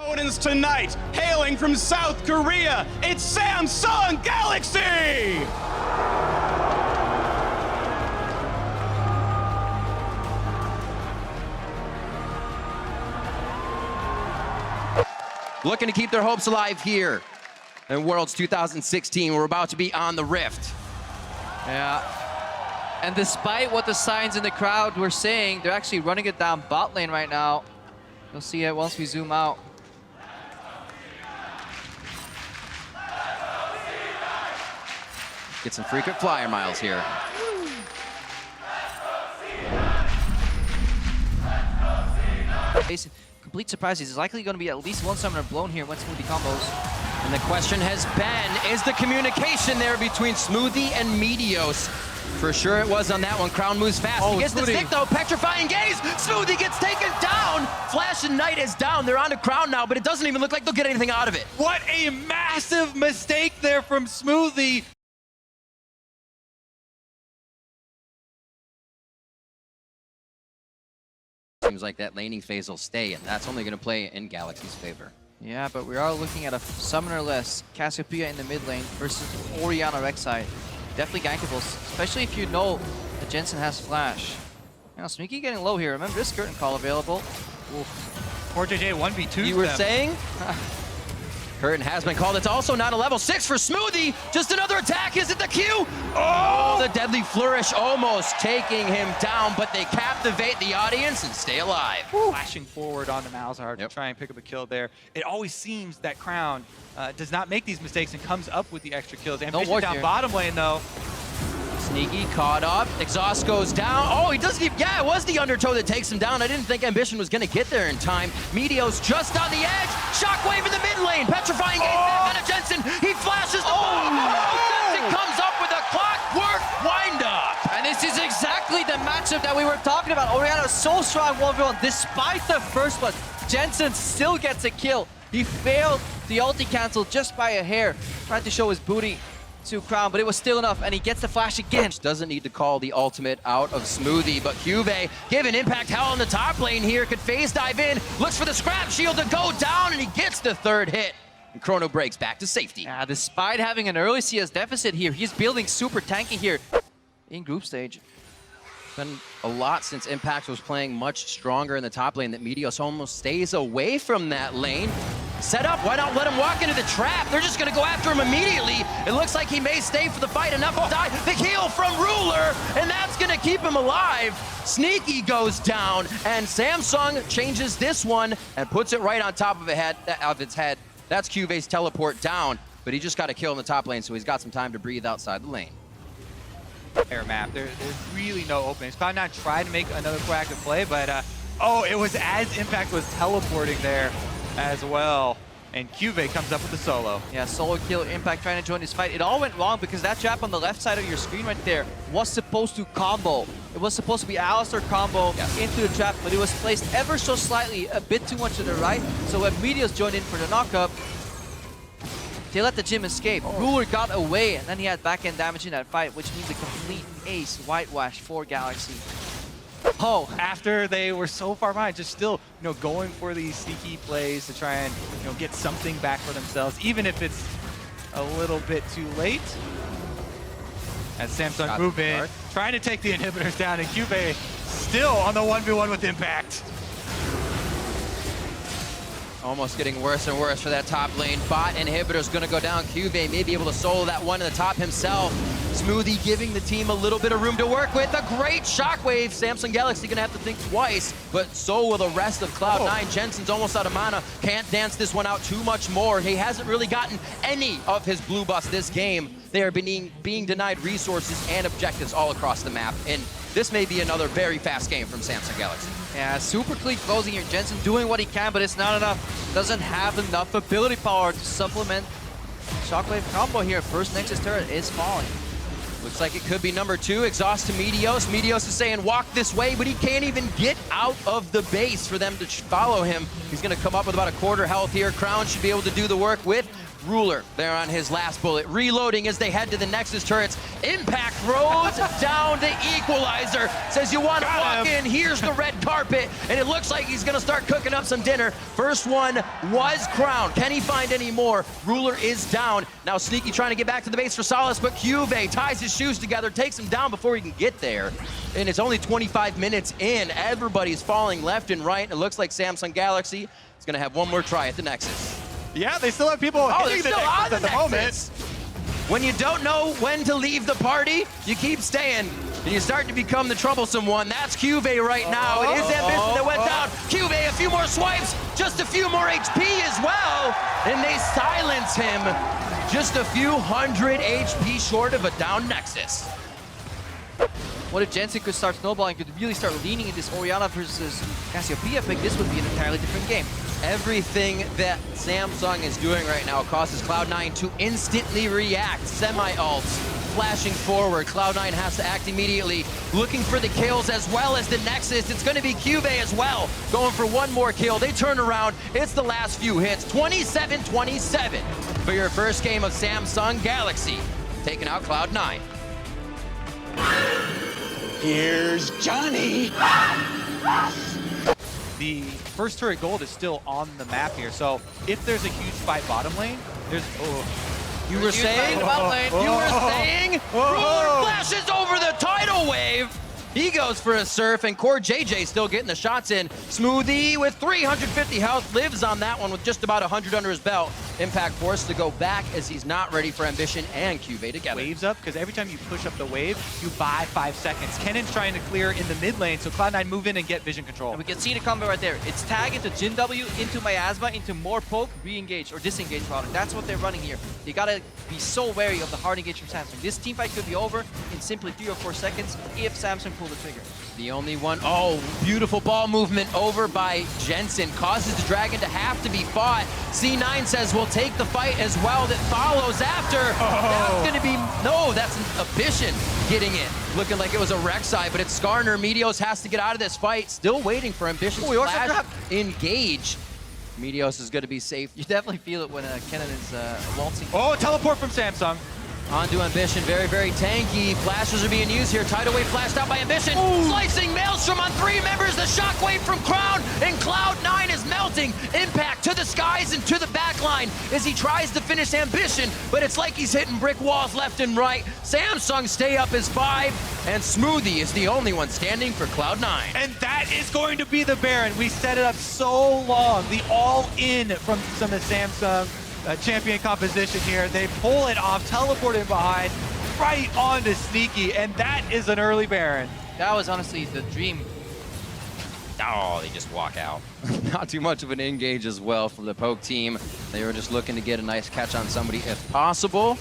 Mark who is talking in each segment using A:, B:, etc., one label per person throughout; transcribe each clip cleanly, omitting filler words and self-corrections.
A: Opponents tonight, hailing from South Korea, it's Samsung Galaxy!
B: Looking to keep their hopes alive here in Worlds 2016. We're about to be on the Rift.
C: Yeah. And despite what the signs in the crowd were saying, they're actually running it down bot lane right now. You'll see it once we zoom out.
B: Get some frequent flyer miles here.
C: Complete surprises. There's likely going to be at least one summoner blown here when Smoothie combos.
B: And the question has been, is the communication there between Smoothie and Meteos? For sure it was on that one. Crown moves fast. He gets the stick though, petrifying gaze. Smoothie gets taken down. Flash and Knight is down. They're on to Crown now, but it doesn't even look like they'll get anything out of it.
D: What a massive mistake there from Smoothie.
B: Seems like that laning phase will stay, and that's only going to play in Galaxy's favor.
C: Yeah, but we are looking at a summoner list. Cassiopeia in the mid lane versus Orianna Rek'Sai. Definitely gankables, especially if you know that Jensen has flash. Now, Sneaky getting low here. Remember, this curtain call available.
D: Oof. Poor JJ 1v2.
B: You were saying? Curtain has been called. It's also not a level 6 for Smoothie. Just another attack. Is it the Q? Oh, the deadly flourish almost taking him down, but they captivate the audience and stay alive.
D: Flashing forward onto Malzahar to try and pick up a kill there. It always seems that Crown does not make these mistakes and comes up with the extra kills. Ambition down bottom lane though.
B: Sneaky caught up. Exhaust goes down. Oh, he does keep. Yeah, it was the undertow that takes him down. I didn't think Ambition was going to get there in time. Meteos just on the edge. Shockwave in the mid lane. Petrifying gaze back onto Jensen. He flashes the ball. Jensen comes up with a clockwork windup.
C: And this is exactly the matchup that we were talking about. Orianna is so strong 1v1. Despite the first one, Jensen still gets a kill. He failed the ulti cancel just by a hair. Tried to show his booty to Crown, but it was still enough, and he gets the flash again.
B: Doesn't need to call the ultimate out of Smoothie, but Juve given impact hell in the top lane here, could phase dive in, looks for the scrap shield to go down, and he gets the third hit. And Chrono breaks back to safety.
C: Yeah, despite having an early CS deficit here, he's building super tanky here in group stage.
B: Been a lot since Impact was playing much stronger in the top lane that Meteos almost stays away from that lane. Set up, why not let him walk into the trap? They're just gonna go after him immediately. It looks like he may stay for the fight, enough to die. The heal from Ruler, and that's gonna keep him alive. Sneaky goes down, and Samsung changes this one and puts it right on top of its head. That's Cuve's teleport down, but he just got a kill in the top lane, so he's got some time to breathe outside the lane.
D: Air map. There's really no openings. Cloud9 tried to make another proactive play, but oh, it was as Impact was teleporting there as well. And Cuve comes up with the solo.
C: Yeah, solo kill, Impact trying to join this fight. It all went wrong because that trap on the left side of your screen right there was supposed to combo. It was supposed to be Alistar combo into the trap, but it was placed ever so slightly, a bit too much to the right. So when Meteos joined in for the knockup, they let the Jim escape. Ruler got away, and then he had back-end damage in that fight, which means a complete ace whitewash for Galaxy.
D: Oh, after they were so far behind, just still, going for these sneaky plays to try and, get something back for themselves, even if it's a little bit too late. As Samsung move in, trying to take the inhibitors down, and Cuve still on the 1v1 with Impact.
B: Almost getting worse and worse for that top lane. Bot inhibitor's gonna go down. Cuve may be able to solo that one in the top himself. Smoothie giving the team a little bit of room to work with. A great shockwave. Samsung Galaxy gonna have to think twice, but so will the rest of Cloud9. Jensen's almost out of mana. Can't dance this one out too much more. He hasn't really gotten any of his blue buffs this game. They are being denied resources and objectives all across the map, and this may be another very fast game from Samsung Galaxy.
C: Yeah, super clean closing here. Jensen doing what he can, but it's not enough. Doesn't have enough ability power to supplement Shockwave combo here. First Nexus turret is falling.
B: Looks like it could be number 2. Exhaust to Meteos. Meteos is saying walk this way, but he can't even get out of the base for them to follow him. He's going to come up with about a quarter health here. Crown should be able to do the work with Ruler there on his last bullet, reloading as they head to the Nexus turrets. Impact throws down the equalizer, says you want to walk in, here's the red carpet, and it looks like he's gonna start cooking up some dinner. First one was Crown. Can he find any more? Ruler is down. Now Sneaky trying to get back to the base for solace, but Cuve ties his shoes together, takes him down before he can get there. And it's only 25 minutes in. Everybody's falling left and right, and it looks like Samsung Galaxy is gonna have one more try at the Nexus.
D: Yeah, they still have people hitting the Nexus at the moment.
B: When you don't know when to leave the party, you keep staying, and you start to become the troublesome one. That's Cuve right now. It is Ambition that went down. Cuve, a few more swipes, just a few more HP as well, and they silence him. Just a few hundred HP short of a down Nexus.
C: What if Jensen could start snowballing, could really start leaning in this Orianna versus Cassiopeia pick? This would be an entirely different game.
B: Everything that Samsung is doing right now causes Cloud9 to instantly react. Semi-ults, flashing forward. Cloud9 has to act immediately, looking for the kills as well as the Nexus. It's going to be Cuve as well, going for one more kill. They turn around. It's the last few hits. 27-27 for your first game of Samsung Galaxy, taking out Cloud9.
A: Here's Johnny.
D: The first turret gold is still on the map here, so if there's a huge fight bottom lane, there's...
B: You were saying? You were saying? Ruler flashes over the tidal wave. He goes for a surf, and Core JJ still getting the shots in. Smoothie with 350 health lives on that one with just about 100 under his belt. Impact forced to go back as he's not ready for Ambition and Cuve together.
D: Waves up, because every time you push up the wave, you buy 5 seconds. Kennan's trying to clear in the mid lane, so Cloud9 move in and get vision control.
C: And we can see the combo right there. It's tag into Jin W, into Miasma, into more poke, re-engage, or disengage product. That's what they're running here. You gotta be so wary of the hard engage from Samsung. This teamfight could be over in simply 3 or 4 seconds if Samsung pull the trigger.
B: The only one, beautiful ball movement over by Jensen. Causes the Dragon to have to be fought. C9 says we'll take the fight as well that follows after. That's gonna be, no, that's Ambition getting it. Looking like it was a Rek'Sai, but it's Skarner. Meteos has to get out of this fight. Still waiting for Ambition's flash engage. Meteos is gonna be safe.
C: You definitely feel it when Kenan is waltzing.
D: Oh, teleport from Samsung.
B: Onto Ambition, very, very tanky. Flashes are being used here. Tidal Wave flashed out by Ambition. Slicing Maelstrom on 3 members. The shockwave from Crown, and Cloud9 is melting. Impact to the skies and to the backline as he tries to finish Ambition, but it's like he's hitting brick walls left and right. Samsung stay up as 5, and Smoothie is the only one standing for Cloud9.
D: And that is going to be the Baron. We set it up so long. The all-in from some of Samsung champion composition here. They pull it off, teleport in behind, right onto Sneaky, and that is an early Baron.
C: That was honestly the dream.
B: Oh, they just walk out. Not too much of an engage as well from the poke team. They were just looking to get a nice catch on somebody if possible.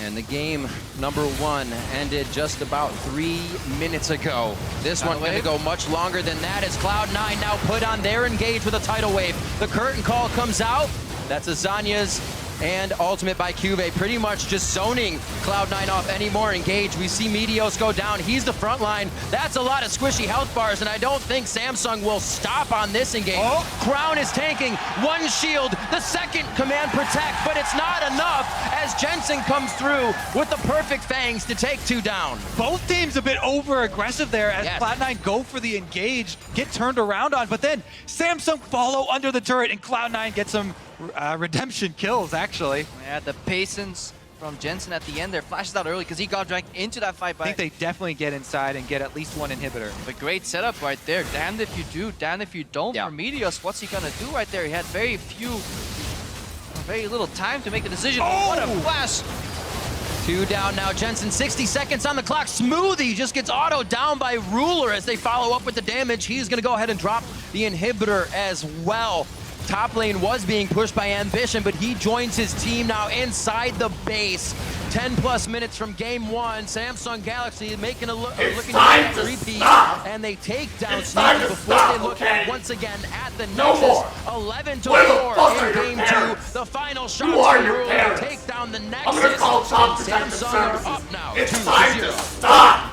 B: And the game number 1 ended just about 3 minutes ago. This one going to go much longer than that as Cloud9 now put on their engage with a tidal wave. The curtain call comes out. That's Azanya's and ultimate by Cuve, pretty much just zoning Cloud9 off any more engage. We see Meteos go down. He's the front line. That's a lot of squishy health bars, and I don't think Samsung will stop on this engage. Crown is tanking. 1 shield, the second command protect, but it's not enough as Jensen comes through with the perfect fangs to take 2 down.
D: Both teams a bit over-aggressive there as Cloud9 go for the engage, get turned around on, but then Samsung follow under the turret, and Cloud9 gets some redemption kills, actually.
C: Yeah, the patience from Jensen at the end there flashes out early because he got dragged into that fight by...
D: I think they definitely get inside and get at least 1 inhibitor.
C: But great setup right there. Damned if you do, damned if you don't for Meteos. What's he gonna do right there? He had very little time to make the decision. What a flash!
B: 2 down now. Jensen, 60 seconds on the clock. Smoothie just gets autoed down by Ruler as they follow up with the damage. He's gonna go ahead and drop the inhibitor as well. Top lane was being pushed by Ambition, but he joins his team now inside the base. 10+ minutes from game 1. Samsung Galaxy making a looking at a repeat, and they take down Sneaky before they look once again at the Nexus. 11-4 in game 2. The final shot to Ruler to take down the Nexus. Samsung are up now.
E: It's time to stop.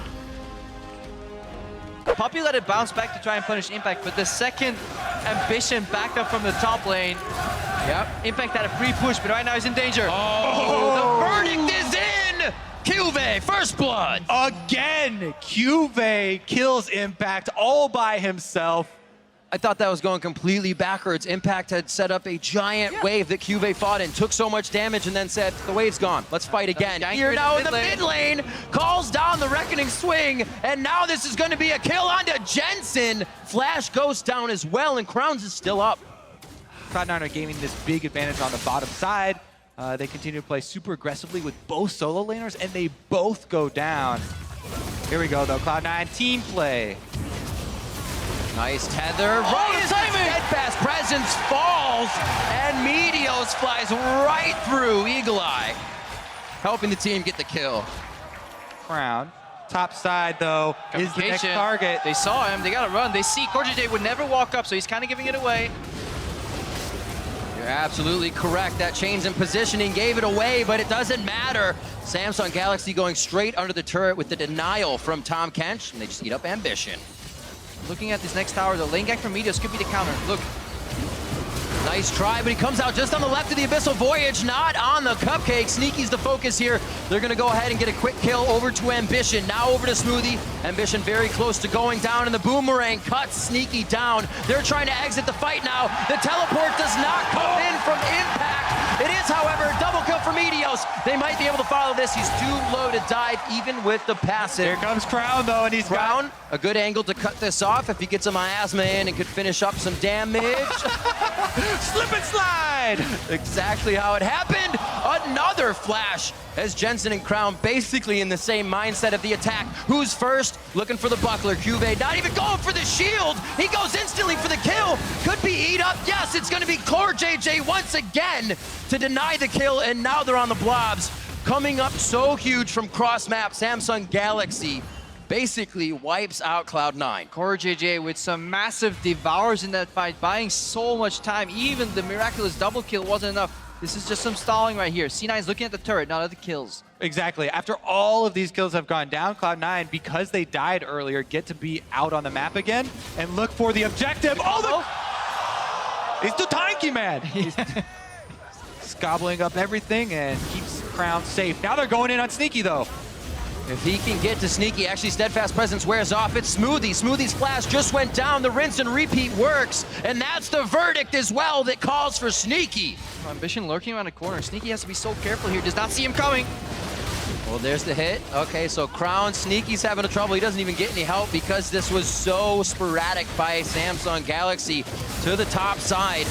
C: Puppy let it bounce back to try and punish Impact, but the second Ambition backed up from the top lane. Yep. Impact had a pre-push, but right now he's in danger.
B: Oh, the verdict is in! Cuve, first blood!
D: Again, Cuve kills Impact all by himself.
B: I thought that was going completely backwards. Impact had set up a giant wave that Cuve fought in, took so much damage, and then said, the wave's gone, let's fight again. Here now in the mid lane, calls down the Reckoning Swing, and now this is going to be a kill onto Jensen. Flash goes down as well, and Crowns is still up.
D: Cloud9 are gaining this big advantage on the bottom side. They continue to play super aggressively with both solo laners, and they both go down. Here we go, though. Cloud9 team play.
B: Nice tether, right as the steadfast presence falls, and Meteos flies right through Eagle Eye, helping the team get the kill.
D: Crown. Top side, though, is the next target.
C: They saw him, they gotta run. They see CoreJJ would never walk up, so he's kind of giving it away.
B: You're absolutely correct. That change in positioning gave it away, but it doesn't matter. Samsung Galaxy going straight under the turret with the denial from Tom Kench, and they just eat up Ambition.
C: Looking at this next tower, the lane gank from Meteos could be the counter. Look.
B: Nice try, but he comes out just on the left of the Abyssal Voyage, not on the Cupcake. Sneaky's the focus here. They're gonna go ahead and get a quick kill over to Ambition. Now over to Smoothie. Ambition very close to going down, and the Boomerang cuts Sneaky down. They're trying to exit the fight now. The teleport does not come in from Impact. It is, however, a double kill for Meteos. They might be able to follow this. He's too low to dive, even with the passive.
D: Here comes Crown, though, and he's
B: Crown, a good angle to cut this off if he gets a miasma in and could finish up some damage.
D: Slip and slide!
B: Exactly how it happened. Another flash as Jensen and Crown basically in the same mindset of the attack. Who's first? Looking for the buckler. Cuve not even going for the shield. He goes instantly for the kill. Could be eat up. Yes, it's going to be CoreJJ once again to deny the kill, and now they're on the blobs. Coming up so huge from cross map, Samsung Galaxy basically wipes out Cloud9.
C: CoreJJ with some massive devours in that fight, buying so much time. Even the miraculous double kill wasn't enough. This is just some stalling right here. C9 is looking at the turret, not at the kills.
D: Exactly. After all of these kills have gone down, Cloud9, because they died earlier, get to be out on the map again and look for the objective. He's the tanky man. He's gobbling up everything and keeps Crown safe. Now they're going in on Sneaky, though.
B: If he can get to Sneaky, actually Steadfast Presence wears off. It's Smoothie. Smoothie's flash just went down. The rinse and repeat works. And that's the verdict as well that calls for Sneaky.
C: Ambition lurking around the corner. Sneaky has to be so careful here. Does not see him coming.
B: Well, there's the hit. Okay, so Crown, Sneaky's having a trouble. He doesn't even get any help because this was so sporadic by Samsung Galaxy to the top side.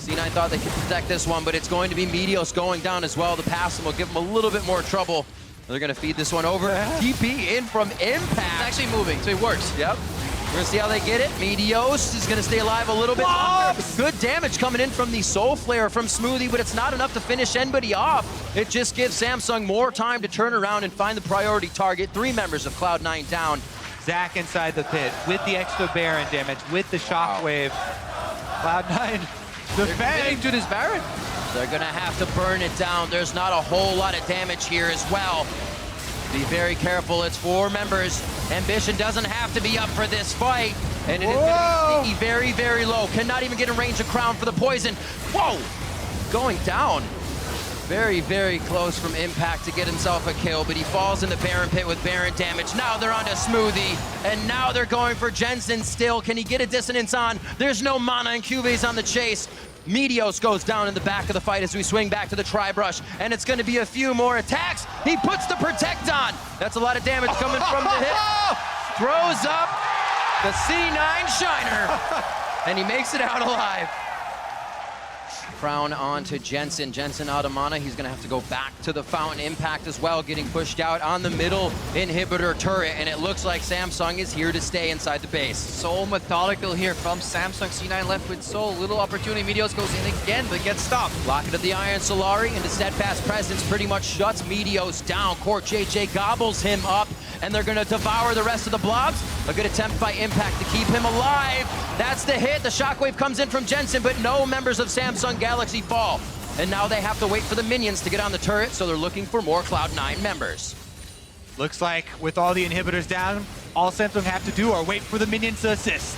B: C9 thought they could protect this one, but it's going to be Meteos going down as well. The passing will give him a little bit more trouble. They're going to feed this one over. TP in from Impact.
C: It's actually moving, so it works.
B: Yep. We're going to see how they get it. Meteos is going to stay alive a little bit longer. Good damage coming in from the Soul Flare from Smoothie, but it's not enough to finish anybody off. It just gives Samsung more time to turn around and find the priority target. 3 members of Cloud9 down.
D: Zach inside the pit with the extra Baron damage, with the shockwave. Cloud9 defending
C: to this Baron.
B: They're gonna have to burn it down. There's not a whole lot of damage here as well. Be very careful, it's 4 members. Ambition doesn't have to be up for this fight. And it is gonna be Sneaky very, very low. Cannot even get in range of Crown for the poison. Whoa! Going down. Very, very close from Impact to get himself a kill, but he falls in the Baron pit with Baron damage. Now they're on to Smoothie, and now they're going for Jensen still. Can he get a dissonance on? There's no mana, and Cuve's on the chase. Meteos goes down in the back of the fight as we swing back to the Tri-Brush, and it's going to be a few more attacks. He puts the Protect on. That's a lot of damage coming from the hit. Throws up the C9 Shiner, and he makes it out alive. Crown on to Jensen. Jensen out of mana. He's going to have to go back to the Fountain. Impact as well, getting pushed out on the middle inhibitor turret, and it looks like Samsung is here to stay inside the base.
C: So methodical here from Samsung. C9 left with so little opportunity. Meteos goes in again, but gets stopped.
B: Locket of the Iron Solari, and the Steadfast Presence pretty much shuts Meteos down. CoreJJ gobbles him up, and they're going to devour the rest of the blobs. A good attempt by Impact to keep him alive. That's the hit. The shockwave comes in from Jensen, but no members of Samsung Galaxy fall. And now they have to wait for the minions to get on the turret, so they're looking for more Cloud9 members.
D: Looks like with all the inhibitors down, all Samsung have to do are wait for the minions to assist.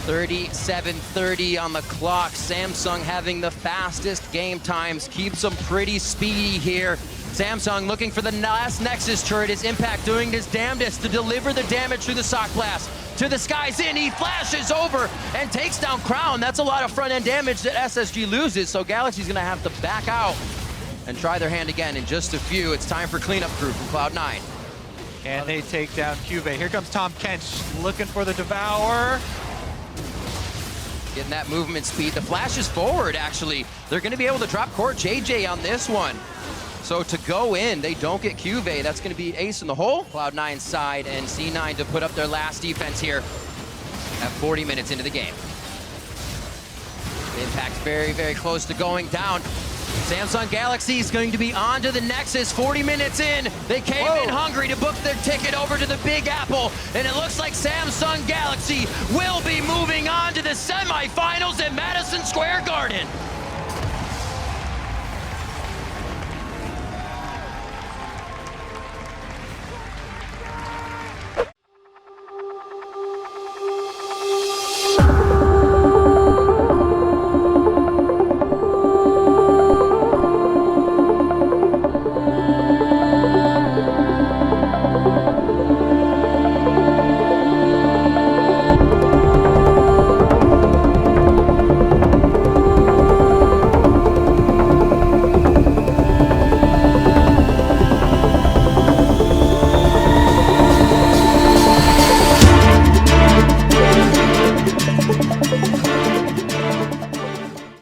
B: 37:30 on the clock. Samsung having the fastest game times, keeps them pretty speedy here. Samsung looking for the last Nexus turret. Is Impact doing his damnedest to deliver the damage through the sock blast. To the skies in, he flashes over and takes down Crown. That's a lot of front end damage that SSG loses, so Galaxy's gonna have to back out and try their hand again in just a few. It's time for cleanup crew from Cloud9.
D: And they take down Cuvee. Here comes Tom Kench looking for the Devour.
B: Getting that movement speed. The flash is forward, actually. They're gonna be able to drop Core JJ on this one. So to go in, they don't get Cuvee. That's going to be ace in the hole. Cloud9 side and C9 to put up their last defense here at 40 minutes into the game. Impact's very, very close to going down. Samsung Galaxy is going to be on to the Nexus. 40 minutes in, they came in hungry to book their ticket over to the Big Apple, and it looks like Samsung Galaxy will be moving on to the semifinals at Madison Square Garden.